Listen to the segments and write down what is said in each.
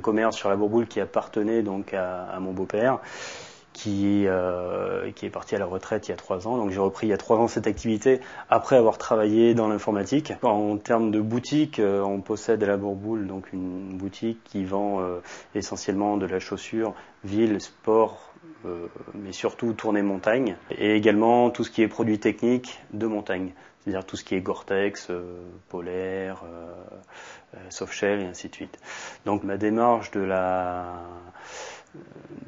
commerce sur la Bourboule qui appartenait donc à mon beau-père, qui est parti à la retraite il y a 3 ans. Donc j'ai repris il y a 3 ans cette activité après avoir travaillé dans l'informatique. En termes de boutique, on possède à la Bourboule donc une boutique qui vend essentiellement de la chaussure, ville, sport, mais surtout tournée montagne, et également tout ce qui est produits techniques de montagne, c'est-à-dire tout ce qui est Gore-Tex, polaire, softshell et ainsi de suite. Donc ma démarche de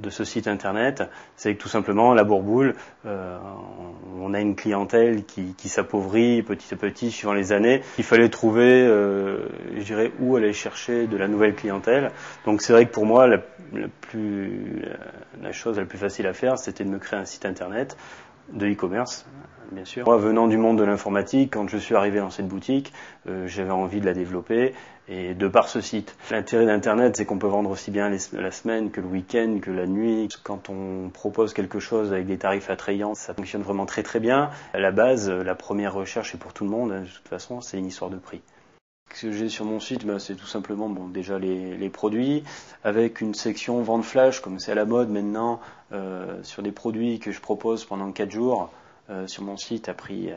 ce site internet, c'est que tout simplement la Bourboule, on a une clientèle qui s'appauvrit petit à petit suivant les années. Il fallait trouver, je dirais, où aller chercher de la nouvelle clientèle. Donc c'est vrai que pour moi, la chose la plus facile à faire, c'était de me créer un site internet de e-commerce, bien sûr. Moi, venant du monde de l'informatique, quand je suis arrivé dans cette boutique, j'avais envie de la développer, et de par ce site. L'intérêt d'Internet, c'est qu'on peut vendre aussi bien la semaine que le week-end, que la nuit. Quand on propose quelque chose avec des tarifs attrayants, ça fonctionne vraiment très très bien. À la base, la première recherche est pour tout le monde, de toute façon, c'est une histoire de prix. Ce que j'ai sur mon site, c'est tout simplement déjà les produits, avec une section vente flash, comme c'est à la mode maintenant, sur des produits que je propose pendant 4 jours sur mon site à prix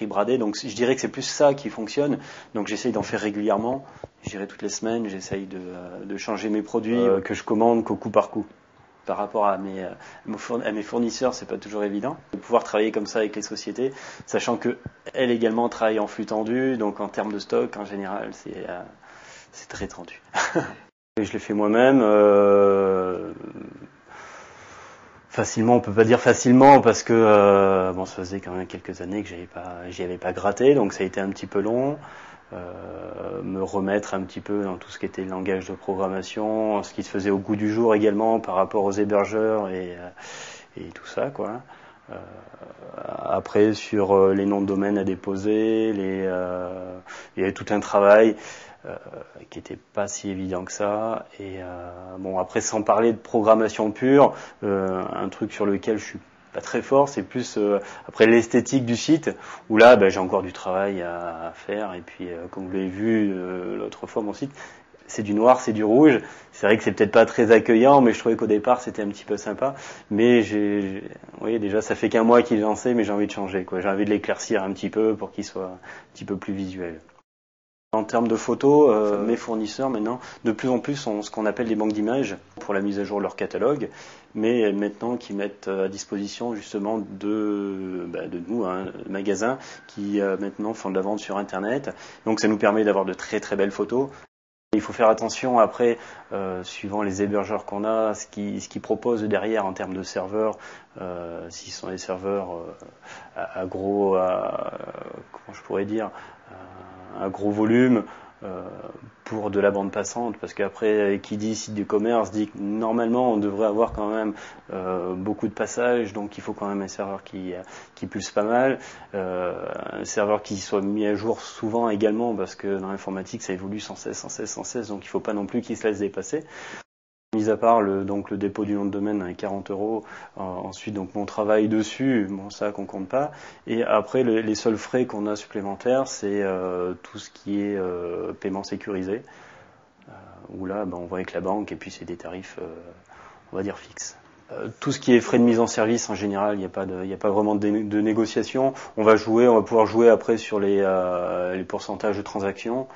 bradé. Donc je dirais que c'est plus ça qui fonctionne. Donc j'essaye d'en faire régulièrement. Je dirais toutes les semaines, j'essaye de changer mes produits que je commande qu'au coup par coup. Par rapport à mes fournisseurs, c'est pas toujours évident de pouvoir travailler comme ça avec les sociétés, sachant que elles également travaillent en flux tendu, donc en termes de stock, en général, c'est très tendu. Je l'ai fait moi-même. Facilement, on peut pas dire facilement parce que ça faisait quand même quelques années que j'y avais pas gratté, donc ça a été un petit peu long. Me remettre un petit peu dans tout ce qui était le langage de programmation, ce qui se faisait au goût du jour également par rapport aux hébergeurs et tout ça, quoi. Après, sur les noms de domaine à déposer, il y avait tout un travail qui n'était pas si évident que ça. Et après, sans parler de programmation pure, un truc sur lequel je suis pas très fort, c'est plus après l'esthétique du site, où là j'ai encore du travail à faire. Et puis comme vous l'avez vu l'autre fois, mon site, c'est du noir, c'est du rouge. C'est vrai que c'est peut-être pas très accueillant, mais je trouvais qu'au départ c'était un petit peu sympa. Mais vous voyez, déjà ça fait qu'1 mois qu'il est lancé, mais j'ai envie de changer, quoi. J'ai envie de l'éclaircir un petit peu pour qu'il soit un petit peu plus visuel. En termes de photos, mes fournisseurs maintenant, de plus en plus, ont ce qu'on appelle des banques d'images pour la mise à jour de leur catalogue, mais maintenant qui mettent à disposition justement de nous, magasins qui maintenant font de la vente sur Internet. Donc ça nous permet d'avoir de très très belles photos. Il faut faire attention après, suivant les hébergeurs qu'on a, ce qu'ils proposent derrière en termes de serveurs, s'ils sont des serveurs comment je pourrais dire, un gros volume pour de la bande passante, parce qu'après, qui dit site du commerce dit que normalement on devrait avoir quand même beaucoup de passages, donc il faut quand même un serveur qui pulse pas mal, un serveur qui soit mis à jour souvent également, parce que dans l'informatique ça évolue sans cesse, donc il faut pas non plus qu'il se laisse dépasser. Mis à part le dépôt du nom de domaine à 40 €, ensuite donc mon travail dessus, ça qu'on compte pas. Et après les seuls frais qu'on a supplémentaires, c'est tout ce qui est paiement sécurisé, où là on voit avec la banque et puis c'est des tarifs on va dire fixes. Tout ce qui est frais de mise en service en général, il n'y a pas vraiment de négociation. On va pouvoir jouer après sur les pourcentages de transactions.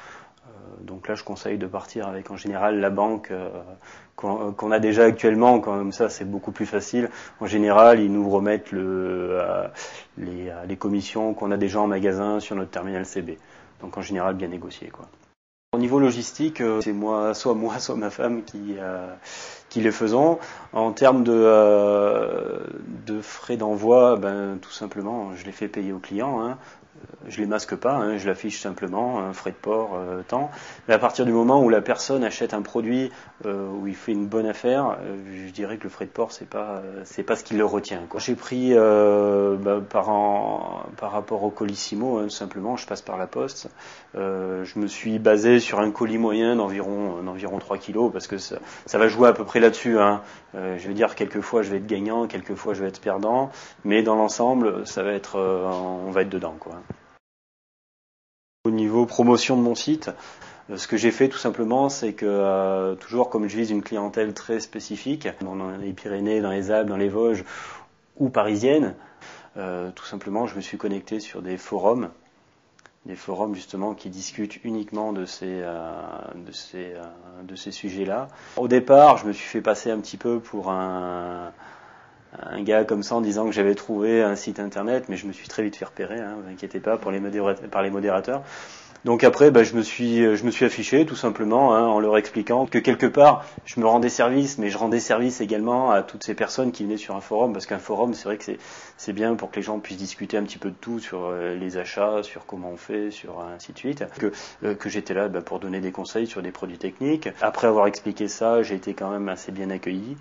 Donc là, je conseille de partir avec en général la banque qu'on a déjà actuellement, comme ça c'est beaucoup plus facile. En général, ils nous remettent les commissions qu'on a déjà en magasin sur notre terminal CB. Donc en général, bien négocié, quoi. Au niveau logistique, c'est soit ma femme qui les faisons. En termes de frais d'envoi, tout simplement, je les fais payer aux clients. Je les masque pas, je l'affiche simplement, frais de port, tant. Mais à partir du moment où la personne achète un produit où il fait une bonne affaire, je dirais que le frais de port c'est pas ce qui le retient, quoi. J'ai pris par rapport au Colissimo, simplement, je passe par la poste. Je me suis basé sur un colis moyen d'environ 3 kilos, parce que ça va jouer à peu près là-dessus. Je veux dire, quelquefois je vais être gagnant, quelquefois je vais être perdant, mais dans l'ensemble, ça va être, on va être dedans, quoi. Au niveau promotion de mon site, Ce que j'ai fait tout simplement, c'est que toujours comme je vise une clientèle très spécifique, dans les Pyrénées, dans les Alpes, dans les Vosges ou parisiennes, tout simplement je me suis connecté sur des forums justement qui discutent uniquement de ces sujets-là. Au départ, je me suis fait passer un petit peu pour un gars comme ça en disant que j'avais trouvé un site internet, mais je me suis très vite fait repérer, hein, vous inquiétez pas, par les modérateurs. Donc après, je me suis affiché tout simplement, hein, en leur expliquant que quelque part, je me rendais service, mais je rendais service également à toutes ces personnes qui venaient sur un forum, parce qu'un forum, c'est vrai que c'est bien pour que les gens puissent discuter un petit peu de tout sur les achats, sur comment on fait, sur ainsi de suite. Que j'étais là pour donner des conseils sur des produits techniques. Après avoir expliqué ça, j'ai été quand même assez bien accueilli.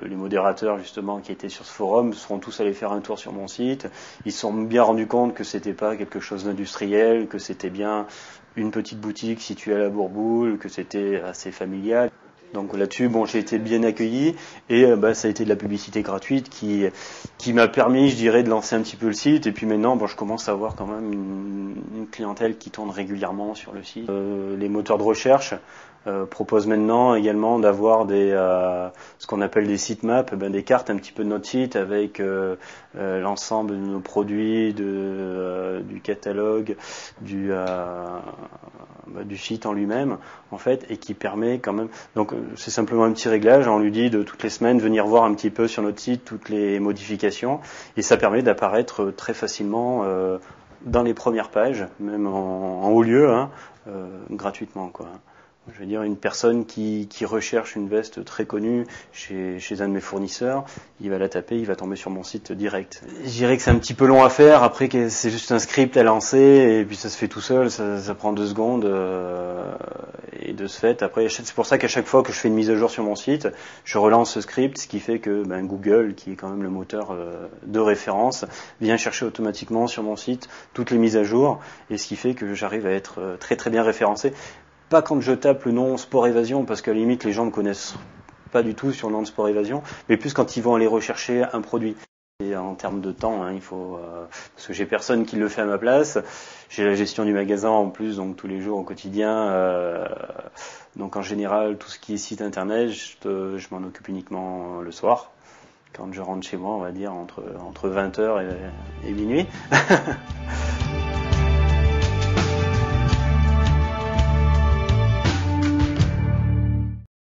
Les modérateurs justement qui étaient sur ce forum seront tous allés faire un tour sur mon site. Ils se sont bien rendus compte que c'était pas quelque chose d'industriel, que c'était bien une petite boutique située à la Bourboule, que c'était assez familial. Donc là-dessus, j'ai été bien accueilli et ça a été de la publicité gratuite qui m'a permis, je dirais, de lancer un petit peu le site. Et puis maintenant, je commence à avoir quand même une clientèle qui tourne régulièrement sur le site. Les moteurs de recherche proposent maintenant également d'avoir ce qu'on appelle des sitemaps, des cartes un petit peu de notre site avec l'ensemble de nos produits, du catalogue, du site en lui-même, en fait, et qui permet quand même. Donc c'est simplement un petit réglage. On lui dit de toutes les semaines venir voir un petit peu sur notre site toutes les modifications, et ça permet d'apparaître très facilement dans les premières pages, même en haut lieu, hein, gratuitement, quoi. Je veux dire, une personne qui recherche une veste très connue chez un de mes fournisseurs, il va la taper, il va tomber sur mon site direct. Je dirais que c'est un petit peu long à faire, après c'est juste un script à lancer, et puis ça se fait tout seul, ça prend 2 secondes, et de ce fait, après, c'est pour ça qu'à chaque fois que je fais une mise à jour sur mon site, je relance ce script, ce qui fait que Google, qui est quand même le moteur de référence, vient chercher automatiquement sur mon site toutes les mises à jour, et ce qui fait que j'arrive à être très très bien référencé. Pas quand je tape le nom Sport Évasion, parce qu'à la limite les gens ne connaissent pas du tout sur le nom de Sport Évasion, mais plus quand ils vont aller rechercher un produit. Et en termes de temps, hein, il faut parce que j'ai personne qui le fait à ma place. J'ai la gestion du magasin en plus, donc tous les jours au quotidien. Donc en général, tout ce qui est site internet, je m'en occupe uniquement le soir, quand je rentre chez moi, on va dire entre 20h et minuit.